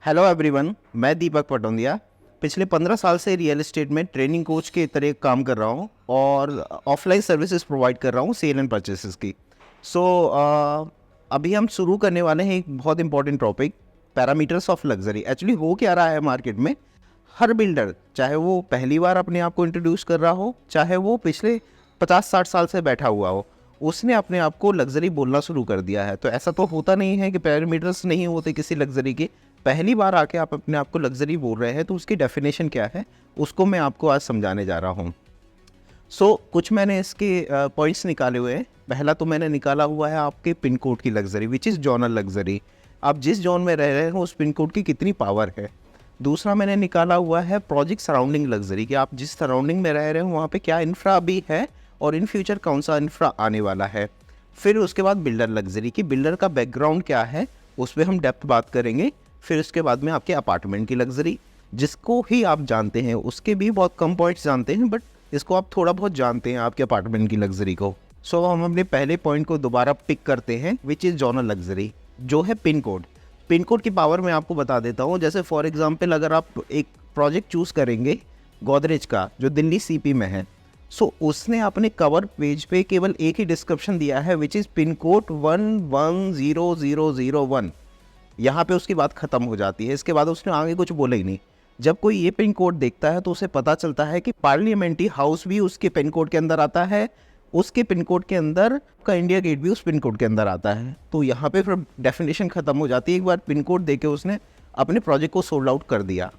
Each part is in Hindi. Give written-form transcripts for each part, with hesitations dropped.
हेलो एवरीवन, मैं दीपक पटौंदिया। पिछले 15 साल से रियल एस्टेट में ट्रेनिंग कोच के तरह काम कर रहा हूँ और ऑफलाइन सर्विसेज प्रोवाइड कर रहा हूँ सेल एंड परचेसेस की। सो अभी हम शुरू करने वाले हैं एक बहुत important topic, parameters of luxury. Actually हो क्या रहा है मार्केट में, हर बिल्डर चाहे वो पहली बार अपने आप को इंट्रोड्यूस कर रहा हो, चाहे वो पिछले 50-60 साल से बैठा हुआ हो, उसने अपने आप को लग्जरी बोलना शुरू कर दिया है। तो ऐसा तो होता नहीं है कि पैरामीटर्स नहीं होते किसी लग्जरी के। पहली बार आके आप अपने आप को लग्जरी बोल रहे हैं तो उसकी डेफिनेशन क्या है, उसको मैं आपको आज समझाने जा रहा हूँ। कुछ मैंने इसके पॉइंट्स निकाले हुए हैं। पहला तो मैंने निकाला हुआ है आपके पिन कोड की luxury, which is zonal luxury. आप जिस जोन में रह रहे हो उस पिन कोड की कितनी पावर है। दूसरा मैंने निकाला हुआ है प्रोजेक्ट सराउंडिंग लग्जरी, कि आप जिस सराउंडिंग में रह रहे हो वहाँ पे क्या इंफ्रा अभी है और इन फ्यूचर कौन सा इंफ्रा आने वाला है। फिर उसके बाद बिल्डर लग्जरी, कि बिल्डर का बैकग्राउंड क्या है, उस पर हम डेप्थ बात करेंगे। फिर उसके बाद में आपके अपार्टमेंट की लग्जरी, जिसको ही आप जानते हैं, उसके भी बहुत कम पॉइंट्स जानते हैं, बट इसको आप थोड़ा बहुत जानते हैं आपके अपार्टमेंट की लग्जरी को। हम अपने पहले पॉइंट को दोबारा पिक करते हैं, विच इज़ जोनल लग्जरी, जो है पिन कोड। पिन कोड की पावर मैं आपको बता देता हूँ। जैसे फॉर एग्जांपल अगर आप एक प्रोजेक्ट चूज़ करेंगे गोदरेज का, जो दिल्ली सीपी में है, उसने अपने कवर पेज पे केवल एक ही डिस्क्रिप्शन दिया है, विच इज़ पिन कोड 110001। यहाँ पे उसकी बात ख़त्म हो जाती है। इसके बाद उसने आगे कुछ बोला ही नहीं। जब कोई ये पिन कोड देखता है तो उसे पता चलता है कि पार्लियामेंट्री हाउस भी उसके पिन कोड के अंदर आता है, उसके पिन कोड के अंदर का इंडिया गेट भी उस पिन कोड के अंदर आता है। तो यहाँ पे फिर डेफिनेशन ख़त्म हो जाती है। एक बार पिन कोड देके उसने अपने प्रोजेक्ट को सोल्ड आउट कर दिया।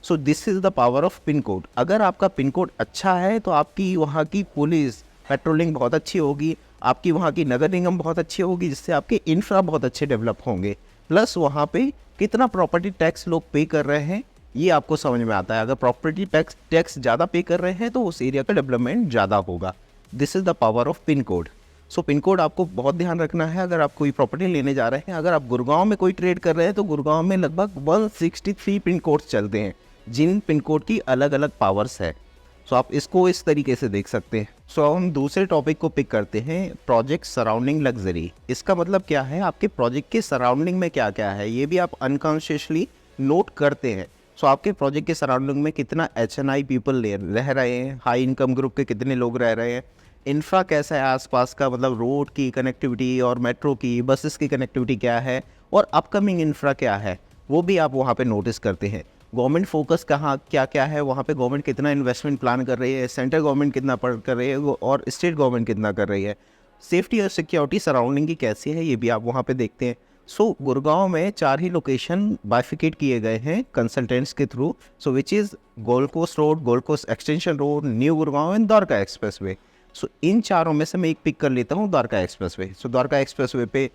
This is the power of pin code. अगर आपका पिन कोड अच्छा है तो आपकी वहाँ की पुलिस पेट्रोलिंग बहुत अच्छी होगी, आपकी वहाँ की नगर निगम बहुत अच्छी होगी, जिससे आपके इंफ्रा बहुत अच्छे डेवलप होंगे। प्लस वहाँ पे कितना प्रॉपर्टी टैक्स लोग पे कर रहे हैं ये आपको समझ में आता है। अगर प्रॉपर्टी टैक्स ज़्यादा पे कर रहे हैं तो उस एरिया का डेवलपमेंट ज़्यादा होगा। This is the power of pin code. Pin code आपको बहुत ध्यान रखना है अगर आप कोई प्रॉपर्टी लेने जा रहे हैं। अगर आप गुड़गांव में कोई ट्रेड कर रहे हैं तो गुड़गांव में लगभग 163 पिन कोड्स चलते हैं, जिन पिन कोड की अलग अलग पावर्स है। आप इसको इस तरीके से देख सकते हैं। हम दूसरे टॉपिक को पिक करते हैं, प्रोजेक्ट सराउंडिंग लग्जरी। इसका मतलब क्या है, आपके प्रोजेक्ट के सराउंडिंग में क्या क्या है ये भी आप अनकॉन्शियसली नोट करते हैं। आपके प्रोजेक्ट के सराउंडिंग में कितना HNI पीपल रह रहे हैं, हाई इनकम ग्रुप के कितने लोग रह रहे हैं, इंफ्रा कैसा है आसपास का, मतलब रोड की कनेक्टिविटी और मेट्रो की बसेस की कनेक्टिविटी क्या है, और अपकमिंग इंफ्रा क्या है, वो भी आप वहाँ पे नोटिस करते हैं। गवर्नमेंट फोकस कहाँ क्या क्या है, वहाँ पे गवर्नमेंट कितना इन्वेस्टमेंट प्लान कर रही है, सेंट्रल गवर्नमेंट कितना कर रही है और स्टेट गवर्नमेंट कितना कर रही है, सेफ्टी और सिक्योरिटी सराउंडिंग की कैसी है, ये भी आप वहाँ पे देखते हैं। गुड़गांव में 4 ही लोकेशन बाइफिकेट किए गए हैं कंसल्टेंट्स के through, which is gold coast road, gold coast extension road, new Gurgaon and Dwarka expressway. इन चारों में से मैं एक पिक कर लेता हूँ, Dwarka expressway. Dwarka expressway पे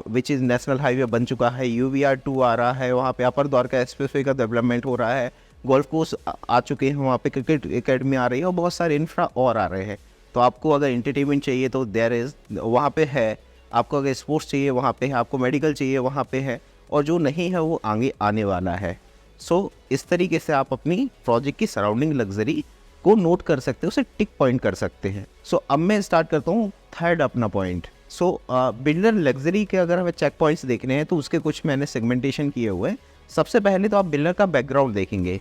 विच इज़ नेशनल हाईवे बन चुका है, UVR2 आ रहा है, वहाँ पे अपर द्वारका एक्सप्रेस वे का डेवलपमेंट हो रहा है, गोल्फ कोर्स आ चुके हैं, वहाँ पे क्रिकेट एकेडमी आ रही है और बहुत सारे इंफ्रा और आ रहे हैं। तो आपको अगर एंटरटेनमेंट चाहिए तो देयर इज़ वहाँ पे है, आपको अगर स्पोर्ट्स चाहिए वहाँ पे है, आपको मेडिकल चाहिए वहाँ पे है, और जो नहीं है वो आगे आने वाला है। इस तरीके से आप अपनी प्रोजेक्ट की सराउंडिंग लग्जरी को नोट कर सकते हो, उसे टिक पॉइंट कर सकते हैं। अब मैं स्टार्ट करता हूँ थर्ड अपना पॉइंट। बिल्डर लग्जरी के अगर हमें चेक पॉइंट्स देखने हैं तो उसके कुछ मैंने सेगमेंटेशन किए हुए हैं। सबसे पहले तो आप बिल्डर का बैकग्राउंड देखेंगे,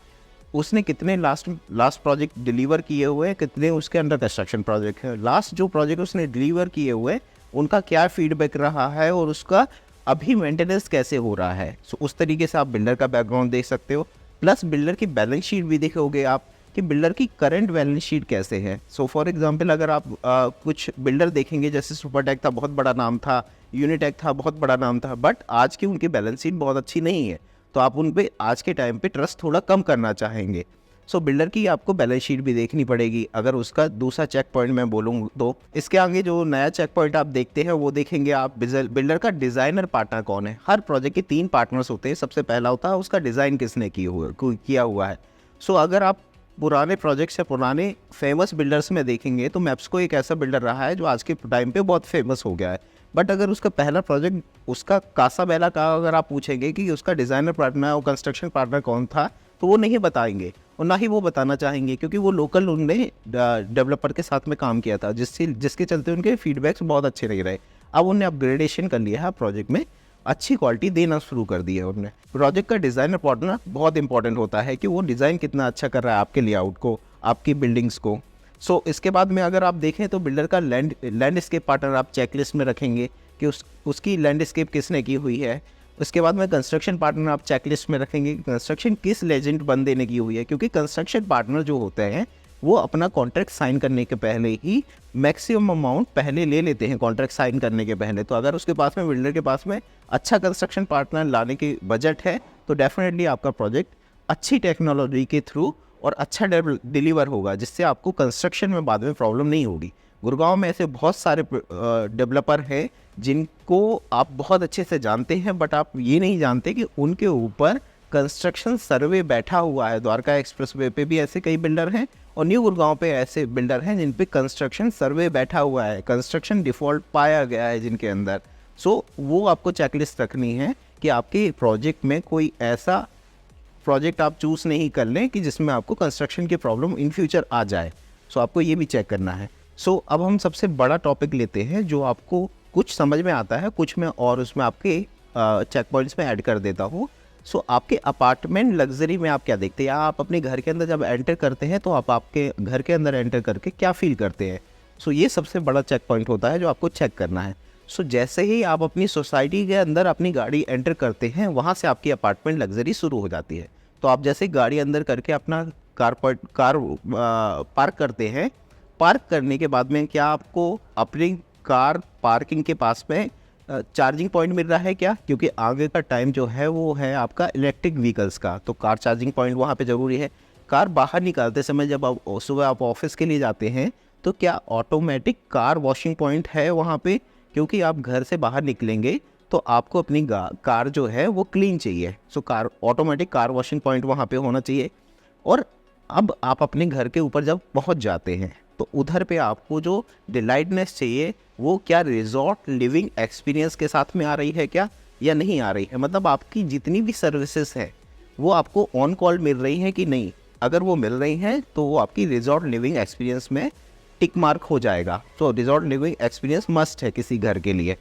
उसने कितने लास्ट प्रोजेक्ट डिलीवर किए हुए हैं, कितने उसके अंडर कंस्ट्रक्शन प्रोजेक्ट है, लास्ट जो प्रोजेक्ट उसने डिलीवर किए हुए उनका क्या फीडबैक रहा है और उसका अभी मेंटेनेंस कैसे हो रहा है। उस तरीके से आप बिल्डर का बैकग्राउंड देख सकते हो। प्लस बिल्डर की बैलेंस शीट भी देखोगे आप कि बिल्डर की करंट बैलेंस शीट कैसे है। फॉर एग्जांपल अगर आप कुछ बिल्डर देखेंगे, जैसे सुपरटेक था, बहुत बड़ा नाम था, यूनिटेक था, बहुत बड़ा नाम था, बट आज की उनकी बैलेंस शीट बहुत अच्छी नहीं है, तो आप उन पे आज के टाइम पे ट्रस्ट थोड़ा कम करना चाहेंगे। बिल्डर की आपको बैलेंस शीट भी देखनी पड़ेगी। अगर उसका दूसरा चेक पॉइंट मैं बोलूँ तो इसके आगे जो नया चेक पॉइंट आप देखते हैं वो देखेंगे आप, बिल्डर का डिज़ाइनर पार्टनर कौन है। हर प्रोजेक्ट के 3 पार्टनर्स होते हैं। सबसे पहला होता है उसका डिज़ाइन किसने किया हुआ है। अगर आप पुराने प्रोजेक्ट्स या पुराने फेमस बिल्डर्स में देखेंगे तो मैप्सको एक ऐसा बिल्डर रहा है जो आज के टाइम पे बहुत फेमस हो गया है, बट अगर उसका पहला प्रोजेक्ट उसका कासा बेला का अगर आप पूछेंगे कि उसका डिज़ाइनर पार्टनर और कंस्ट्रक्शन पार्टनर कौन था, तो वो नहीं बताएंगे और ना ही वो बताना चाहेंगे, क्योंकि वो लोकल उनने डेवलपर के साथ में काम किया था, जिसके चलते उनके फीडबैक्स बहुत अच्छे नहीं रहे। अब उन्हें अपग्रेडेशन कर लिया है प्रोजेक्ट में, अच्छी क्वालिटी देना शुरू कर दी है उन्होंने। प्रोजेक्ट का डिज़ाइनर पार्टनर बहुत इंपॉर्टेंट होता है कि वो डिज़ाइन कितना अच्छा कर रहा है आपके लेआउट को, आपकी बिल्डिंग्स को। सो इसके बाद में अगर आप देखें तो बिल्डर का लैंडस्केप पार्टनर आप चेकलिस्ट में रखेंगे कि उसकी लैंडस्केप किसने की हुई है। उसके बाद में कंस्ट्रक्शन पार्टनर आप चेकलिस्ट में रखेंगे, कंस्ट्रक्शन किस लेजेंड बंदे ने की हुई है, क्योंकि कंस्ट्रक्शन पार्टनर जो होते हैं वो अपना कॉन्ट्रैक्ट साइन करने के पहले ही मैक्सिमम अमाउंट पहले ले लेते हैं कॉन्ट्रैक्ट साइन करने के पहले। तो अगर उसके पास में, बिल्डर के पास में अच्छा कंस्ट्रक्शन पार्टनर लाने की बजट है तो डेफिनेटली आपका प्रोजेक्ट अच्छी टेक्नोलॉजी के थ्रू और अच्छा डिलीवर होगा, जिससे आपको कंस्ट्रक्शन में बाद में प्रॉब्लम नहीं होगी। गुड़गांव में ऐसे बहुत सारे डेवलपर हैं जिनको आप बहुत अच्छे से जानते हैं, बट आप ये नहीं जानते कि उनके ऊपर कंस्ट्रक्शन सर्वे बैठा हुआ है। द्वारका एक्सप्रेसवे पे भी ऐसे कई बिल्डर हैं और न्यू गुड़गांव पे ऐसे बिल्डर हैं जिन पे कंस्ट्रक्शन सर्वे बैठा हुआ है, कंस्ट्रक्शन डिफ़ॉल्ट पाया गया है जिनके अंदर। सो वो आपको चेकलिस्ट रखनी है कि आपके प्रोजेक्ट में कोई ऐसा प्रोजेक्ट आप चूज़ नहीं कर लें कि जिसमें आपको कंस्ट्रक्शन की प्रॉब्लम इन फ्यूचर आ जाए। सो आपको ये भी चेक करना है। सो अब हम सबसे बड़ा टॉपिक लेते हैं जो आपको कुछ समझ में आता है, कुछ में और उसमें आपके चेक पॉइंट्स में ऐड कर देता हूँ। सो आपके अपार्टमेंट लग्जरी में आप क्या देखते हैं, या आप अपने घर के अंदर जब एंटर करते हैं तो आप आपके घर के अंदर एंटर करके क्या फील करते हैं। सो ये सबसे बड़ा चेक पॉइंट होता है जो आपको चेक करना है। सो जैसे ही आप अपनी सोसाइटी के अंदर अपनी गाड़ी एंटर करते हैं, वहाँ से आपकी अपार्टमेंट लग्जरी शुरू हो जाती है। तो आप जैसे गाड़ी अंदर करके अपना कार पार्क करते हैं, पार्क करने के बाद में क्या आपको अपनी कार पार्किंग के पास में चार्जिंग पॉइंट मिल रहा है क्या? क्योंकि आगे का टाइम जो है वो है आपका इलेक्ट्रिक व्हीकल्स का, तो कार चार्जिंग पॉइंट वहाँ पे ज़रूरी है। कार बाहर निकालते समय जब आप सुबह आप ऑफिस के लिए जाते हैं तो क्या ऑटोमेटिक कार वॉशिंग पॉइंट है वहाँ पे? क्योंकि आप घर से बाहर निकलेंगे तो आपको अपनी कार जो है वो क्लीन चाहिए। So car automatic car washing point वहाँ पे होना चाहिए। और अब आप अपने घर के ऊपर जब पहुँच जाते हैं तो उधर पे आपको जो डिलाइटनेस चाहिए वो क्या रिजॉर्ट लिविंग एक्सपीरियंस के साथ में आ रही है क्या, या नहीं आ रही है। मतलब आपकी जितनी भी सर्विसेज है वो आपको ऑन कॉल मिल रही हैं कि नहीं। अगर वो मिल रही हैं तो वो आपकी रिजॉर्ट लिविंग एक्सपीरियंस में टिक मार्क हो जाएगा। तो रिजॉर्ट लिविंग एक्सपीरियंस मस्ट है किसी घर के लिए।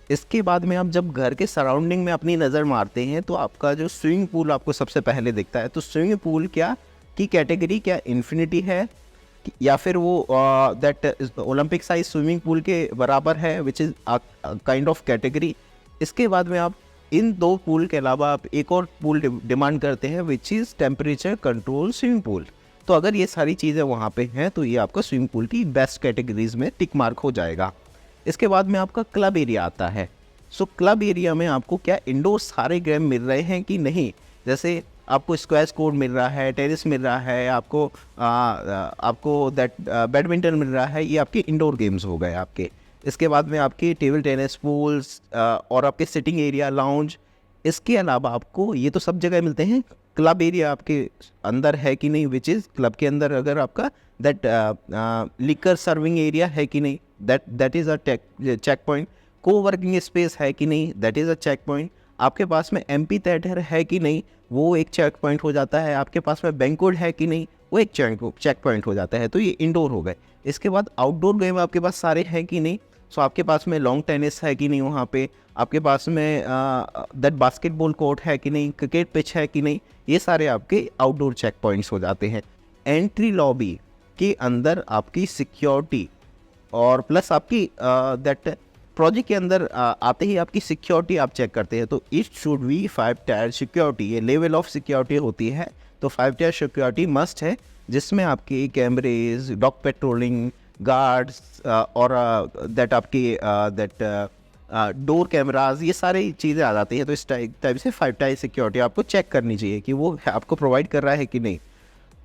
इसके बाद में आप जब घर के सराउंडिंग में अपनी नज़र मारते हैं तो आपका जो स्विमिंग पूल आपको सबसे पहले दिखता है। तो स्विमिंग पूल क्या की कैटेगरी, क्या इन्फिनिटी है या फिर वो that Olympic size swimming pool के बराबर है, which is kind of category. इसके बाद में आप इन दो पूल के अलावा आप एक और पूल डिमांड करते हैं which is temperature control swimming pool. तो अगर ये सारी चीज़ें वहाँ पे हैं तो ये आपका स्विमिंग पूल की बेस्ट कैटेगरीज में टिक मार्क हो जाएगा। इसके बाद में आपका क्लब एरिया आता है। सो क्लब एरिया में आपको क्या इंडोर सारे गेम मिल रहे हैं कि नहीं। जैसे आपको स्क्वैश कोर्ट मिल रहा है, टेनिस मिल रहा है, आपको दैट बैडमिंटन मिल रहा है, ये आपके इंडोर गेम्स हो गए आपके। इसके बाद में आपके टेबल टेनिस पूल्स और आपके सिटिंग एरिया लाउंज। इसके अलावा आपको ये तो सब जगह मिलते हैं। क्लब एरिया आपके अंदर है कि नहीं, विच इज़ क्लब के अंदर अगर आपका दैट लिकर सर्विंग एरिया है कि नहीं, that is a check point. को वर्किंग स्पेस है कि नहीं, that is a check point. आपके पास में एम्पी थिएटर है कि नहीं, वो एक चेक पॉइंट हो जाता है। आपके पास में बैंक्वेट है कि नहीं, वो एक चेक पॉइंट हो जाता है। तो ये इंडोर हो गए। इसके बाद आउटडोर गेम आपके पास सारे हैं कि नहीं। सो आपके पास में लॉन्ग टेनिस है कि नहीं वहाँ पे, आपके पास में दैट बास्केटबॉल कोर्ट है कि नहीं, क्रिकेट पिच है कि नहीं, ये सारे आपके आउटडोर चेक पॉइंट्स हो जाते हैं। एंट्री लॉबी के अंदर आपकी सिक्योरिटी और प्लस आपकी दैट प्रोजेक्ट के अंदर आते ही आपकी सिक्योरिटी आप चेक करते हैं। तो it should be 5 tyre security, ये लेवल ऑफ सिक्योरिटी होती है। तो 5 टायर सिक्योरिटी मस्ट है, जिसमें आपके कैमरेज, डॉग पेट्रोलिंग, गार्ड्स और दैट आपकी दैट डोर कैमराज, ये सारी चीज़ें आ जाती हैं। तो इस टाइप से 5 टायर सिक्योरिटी आपको चेक करनी चाहिए कि वो आपको प्रोवाइड कर रहा है कि नहीं।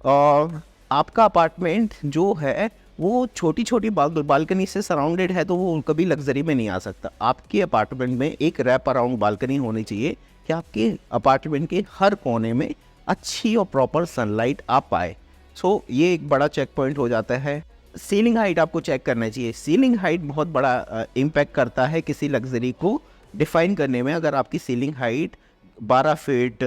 और आपका अपार्टमेंट जो है वो छोटी छोटी बालकनी से सराउंडेड है तो वो कभी लग्जरी में नहीं आ सकता। आपके अपार्टमेंट में एक रैप अराउंड बालकनी होनी चाहिए कि आपके अपार्टमेंट के हर कोने में अच्छी और प्रॉपर सनलाइट आ पाए। सो ये एक बड़ा चेक पॉइंट हो जाता है। सीलिंग हाइट आपको चेक करना चाहिए। सीलिंग हाइट बहुत बड़ा इम्पैक्ट करता है किसी लग्जरी को डिफाइन करने में। अगर आपकी ceiling height 12 feet,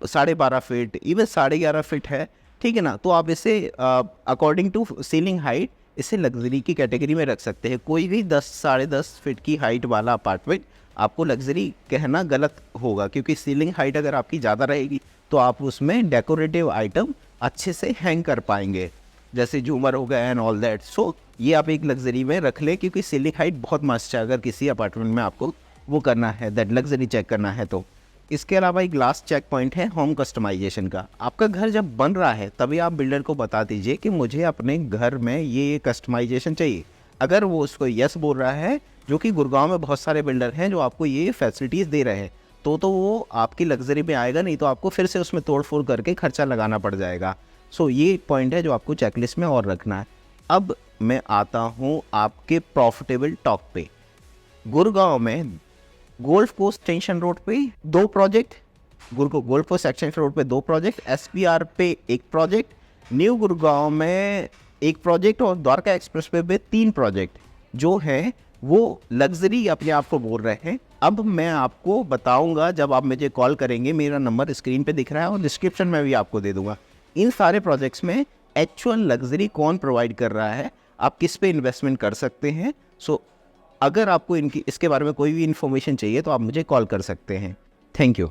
12.5 feet, even 11.5 feet है, ठीक है ना, तो आप इसे अकॉर्डिंग टू सीलिंग हाइट इसे लग्जरी की कैटेगरी में रख सकते हैं। कोई भी 10 साढ़े 10 फीट की हाइट वाला अपार्टमेंट आपको लग्जरी कहना गलत होगा, क्योंकि सीलिंग हाइट अगर आपकी ज़्यादा रहेगी तो आप उसमें डेकोरेटिव आइटम अच्छे से हैंग कर पाएंगे, जैसे झूमर हो गया एंड ऑल दैट। सो ये आप एक लग्जरी में रख लें, क्योंकि सीलिंग हाइट बहुत मस्त है अगर किसी अपार्टमेंट में आपको वो करना है, दैट लग्जरी चेक करना है तो। इसके अलावा एक लास्ट चेक पॉइंट है होम कस्टमाइजेशन का। आपका घर जब बन रहा है तभी आप बिल्डर को बता दीजिए कि मुझे अपने घर में ये कस्टमाइजेशन चाहिए। अगर वो उसको यस बोल रहा है, जो कि गुड़गांव में बहुत सारे बिल्डर हैं जो आपको ये फैसिलिटीज़ दे रहे हैं, तो वो आपकी लग्जरी में आएगा, नहीं तो आपको फिर से उसमें तोड़ फोड़ करके खर्चा लगाना पड़ जाएगा। सो ये एक पॉइंट है जो आपको चेकलिस्ट में और रखना है। अब मैं आता हूँ आपके प्रॉफिटेबल टॉक पे। गुड़गांव में गोल्फ कोर्स एक्सटेंशन रोड पे 2 project, golf course extension road पे 2 प्रोजेक्ट, एसपीआर पे 1 प्रोजेक्ट, न्यू गुड़गांव में 1 प्रोजेक्ट और द्वारका एक्सप्रेस पे 3 प्रोजेक्ट जो है वो लग्जरी अपने आप को बोल रहे हैं। अब मैं आपको बताऊंगा जब आप मुझे कॉल करेंगे, मेरा नंबर स्क्रीन पे दिख रहा है और डिस्क्रिप्शन में भी आपको दे दूंगा। इन सारे प्रोजेक्ट्स में एक्चुअल लग्जरी कौन प्रोवाइड कर रहा है, आप किस पे इन्वेस्टमेंट कर सकते हैं। सो अगर आपको इसके बारे में कोई भी इन्फॉर्मेशन चाहिए तो आप मुझे कॉल कर सकते हैं। Thank you.